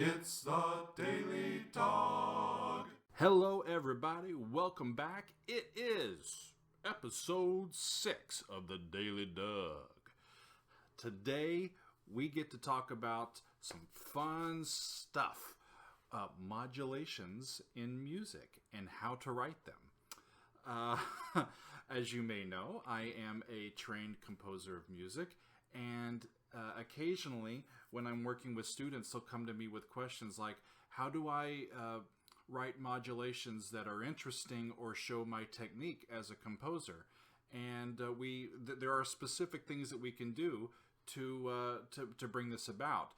It's the Daily Dog. Hello, everybody. Welcome back. It is episode 6 of the Daily Dog. Today, we get to talk about some fun stuff. Modulations in music and how to write them. As you may know, I am a trained composer of music, and occasionally when I'm working with students, they'll come to me with questions like, how do I write modulations that are interesting or show my technique as a composer? And there are specific things that we can do to bring this about.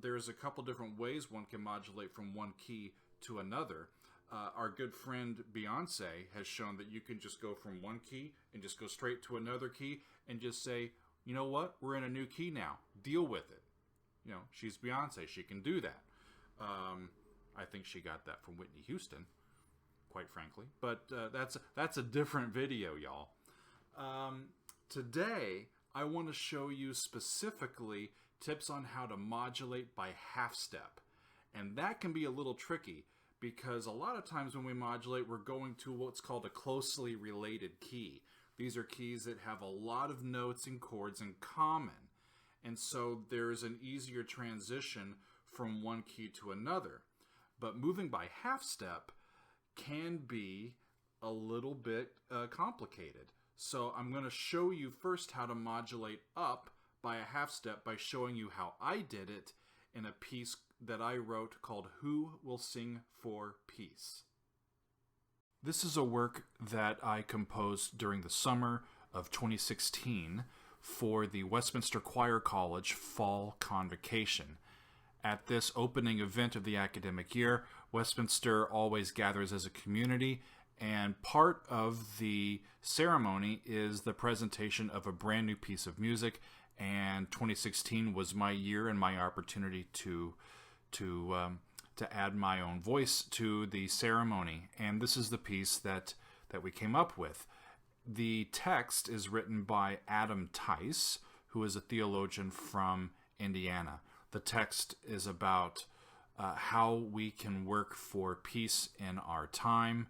There's a couple different ways one can modulate from one key to another. Our good friend Beyonce has shown that you can just go from one key and just go straight to another key and just say, you know what, we're in a new key now. Deal with it. You know, she's Beyonce. She can do that. I think she got that from Whitney Houston, quite frankly. But that's a different video, y'all. Today, I want to show you specifically tips on how to modulate by half step. And that can be a little tricky because a lot of times when we modulate, we're going to what's called a closely related key. These are keys that have a lot of notes and chords in common. And so there's an easier transition from one key to another. But moving by half step can be a little bit complicated. So I'm going to show you first how to modulate up by a half step by showing you how I did it in a piece that I wrote called Who Will Sing for Peace. This is a work that I composed during the summer of 2016 for the Westminster Choir College Fall Convocation. At this opening event of the academic year, Westminster always gathers as a community, and part of the ceremony is the presentation of a brand new piece of music, and 2016 was my year and my opportunity to add my own voice to the ceremony. And this is the piece that we came up with. The text is written by Adam Tice, who is a theologian from Indiana. The text is about how we can work for peace in our time,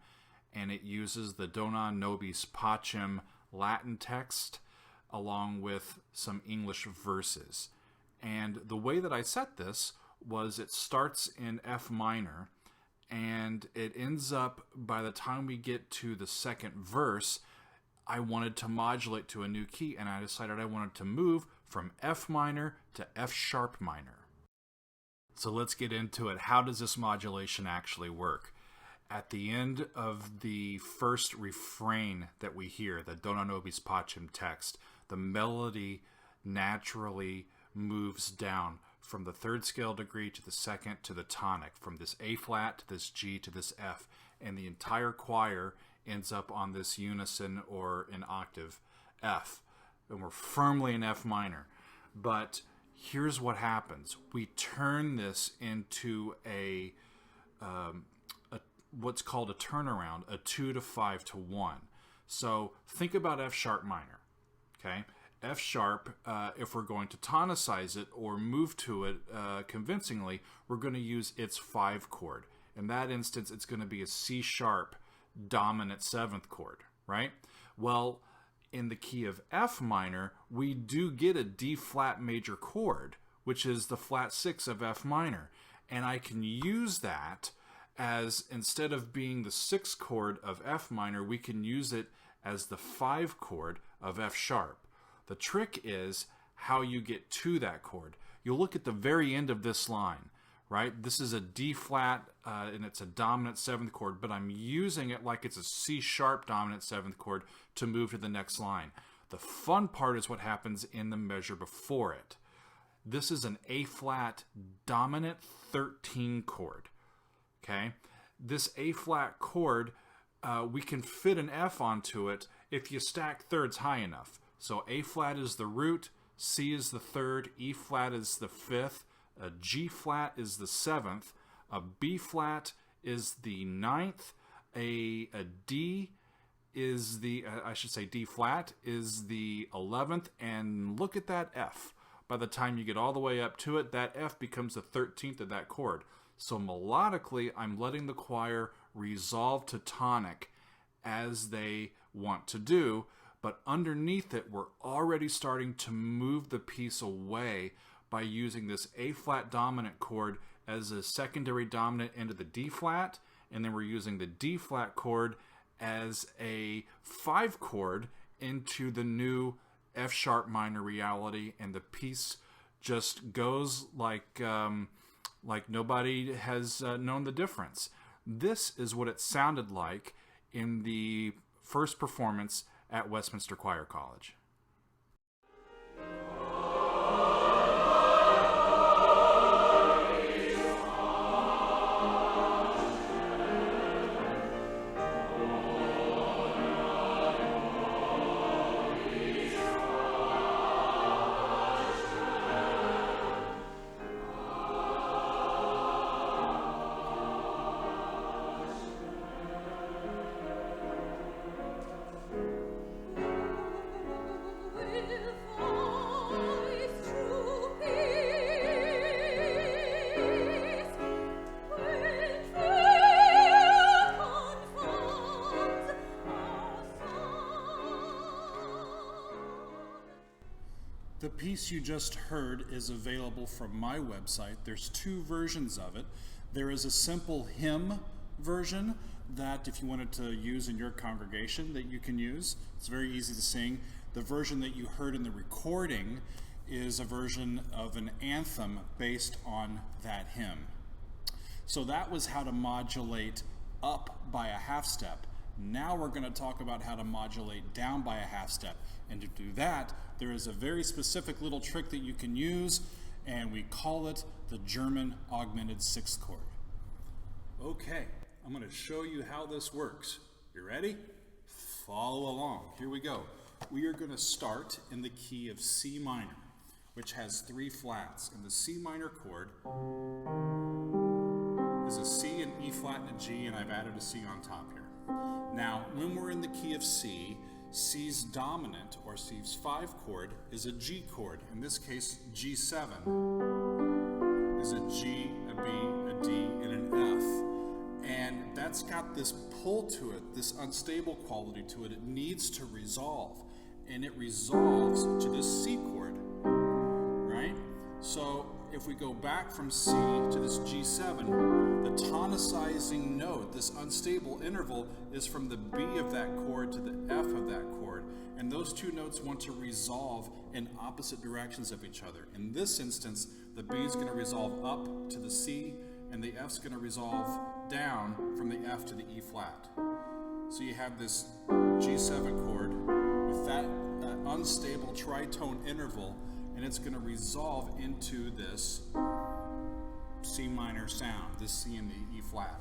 and it uses the Dona Nobis Pacem Latin text along with some English verses. And the way that I set this was it starts in F minor, and it ends up, by the time we get to the second verse, I wanted to modulate to a new key, and I decided I wanted to move from F minor to F sharp minor. So let's get into it. How does this modulation actually work? At the end of the first refrain that we hear, the Dona Nobis Pacem text, the melody naturally moves down from the third scale degree to the second to the tonic, from this A flat to this G to this F, and the entire choir ends up on this unison or an octave F, and we're firmly in F minor. But here's what happens: we turn this into a what's called a turnaround, a 2 to 5 to 1. So think about F sharp minor. Okay, F sharp, if we're going to tonicize it or move to it convincingly, we're going to use its 5 chord. In that instance, it's going to be a C sharp dominant 7th chord, right? Well, in the key of F minor, we do get a D flat major chord, which is the flat 6 of F minor. And I can use that as, instead of being the 6th chord of F minor, we can use it as the 5 chord of F sharp. The trick is how you get to that chord. You'll look at the very end of this line, right? This is a D flat, and it's a dominant 7th chord, but I'm using it like it's a C sharp dominant 7th chord to move to the next line. The fun part is what happens in the measure before it. This is an A flat dominant 13 chord. Okay, this A flat chord, we can fit an F onto it if you stack thirds high enough. So A flat is the root, C is the 3rd, E flat is the 5th, a G flat is the 7th, a B flat is the 9th, a D is the, D flat is the 11th, and look at that F. by the time you get all the way up to it, that F becomes the 13th of that chord. So melodically, I'm letting the choir resolve to tonic as they want to do, but underneath it, we're already starting to move the piece away by using this A-flat dominant chord as a secondary dominant into the D-flat, and then we're using the D-flat chord as a 5 chord into the new F-sharp minor reality, and the piece just goes like nobody has known the difference. This is what it sounded like in the first performance at Westminster Choir College. The piece you just heard is available from my website. There's 2 versions of it. There is a simple hymn version that if you wanted to use in your congregation that you can use. It's very easy to sing. The version that you heard in the recording is a version of an anthem based on that hymn. So that was how to modulate up by a half step. Now we're going to talk about how to modulate down by a half step. And to do that, there is a very specific little trick that you can use, and we call it the German augmented 6th chord. Okay, I'm going to show you how this works. You ready? Follow along. Here we go. We are going to start in the key of C minor, which has 3 flats. And the C minor chord is a C, an E flat, and a G, and I've added a C on top here. Now, when we're in the key of C, C's dominant, or C's 5 chord, is a G chord. In this case, G7 is a G, a B, a D, and an F. And that's got this pull to it, this unstable quality to it. It needs to resolve. And it resolves to this C chord, right? So if we go back from C to this G7, the tonicizing note, this unstable interval, is from the B of that chord to the F of that chord. And those 2 notes want to resolve in opposite directions of each other. In this instance, the B is going to resolve up to the C, and the F is going to resolve down from the F to the E flat. So you have this G7 chord with that unstable tritone interval, and it's going to resolve into this C minor sound, this C and the E flat.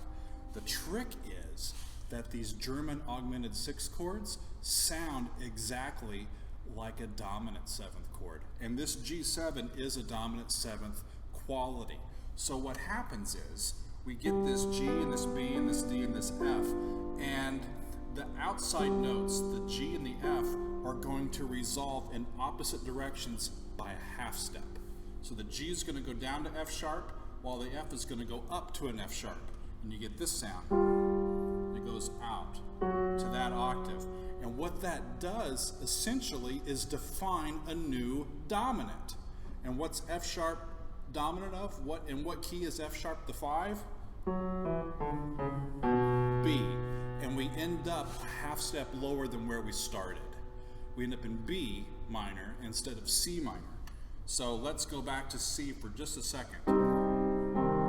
The trick is that these German augmented 6th chords sound exactly like a dominant 7th chord. And this G7 is a dominant 7th quality. So what happens is we get this G and this B and this D and this F, and the outside notes, the G and the F, are going to resolve in opposite directions by a half step. So the G is going to go down to F sharp, while the F is going to go up to an F sharp. And you get this sound. It goes out to that octave. And what that does, essentially, is define a new dominant. And what's F sharp dominant of? In what key is F sharp the 5? B. And we end up a half step lower than where we started. We end up in B minor instead of C minor. So let's go back to C for just a second.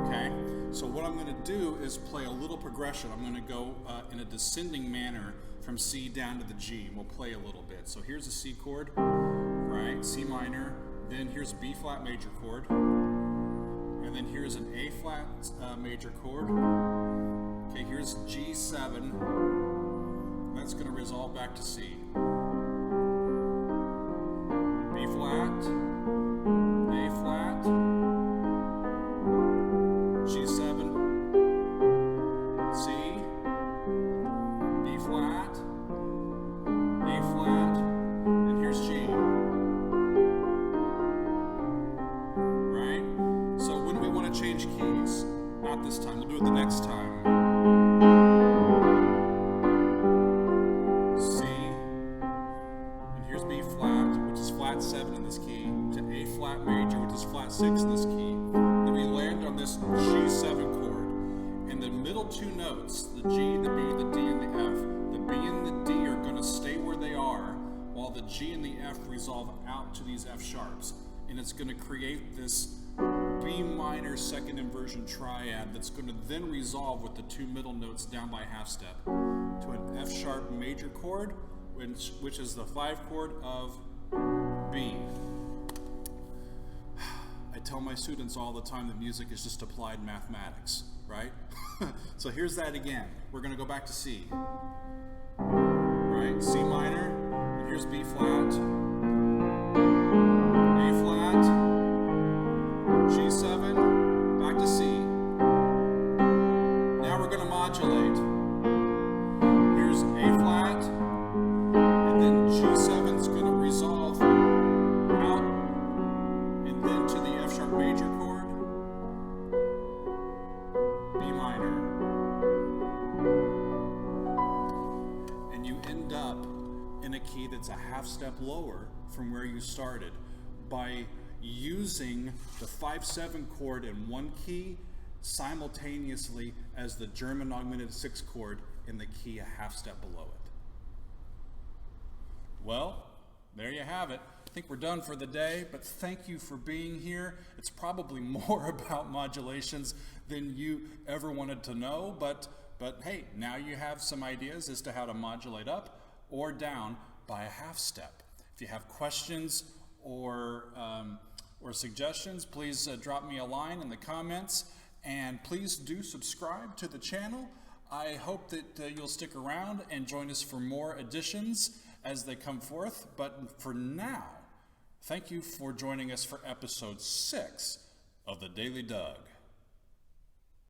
Okay? So what I'm going to do is play a little progression. I'm going to go in a descending manner from C down to the G, and we'll play a little bit. So here's a C chord, right? C minor. Then here's a B flat major chord. And then here's an A flat major chord. Okay, here's G7. That's going to resolve back to C. B flat, A flat, G7, C, B flat, A flat, and here's G. change keys. Not this time, we'll do it the next time. C, and here's B flat, which is flat 7 in this key, to A flat major, which is flat 6 in this key. Then we land on this G7 chord. And the middle two notes, the G, the B, the D, and the F, the B and the D are going to stay where they are, while the G and the F resolve out to these F sharps. And it's going to create this B minor second inversion triad that's going to then resolve with the two middle notes down by half step to an F sharp major chord, which is the 5 chord of B. I tell my students all the time that music is just applied mathematics, right? So here's that again. We're going to go back to C. Right? C minor, and here's B flat, A flat, G7, back to C. Now we're going to modulate. Here's A flat, and then G7 is going to resolve out, and then to the F sharp major chord, B minor. And you end up in a key that's a half step lower from where you started by using the 5-7 chord in one key simultaneously as the German augmented 6 chord in the key a half step below it. Well, there you have it. I think we're done for the day, but thank you for being here. It's probably more about modulations than you ever wanted to know, but hey, now you have some ideas as to how to modulate up or down by a half step. If you have questions or suggestions, please drop me a line in the comments, and please do subscribe to the channel. I hope that you'll stick around and join us for more editions as they come forth, but for now, thank you for joining us for episode 6 of the Daily Doug.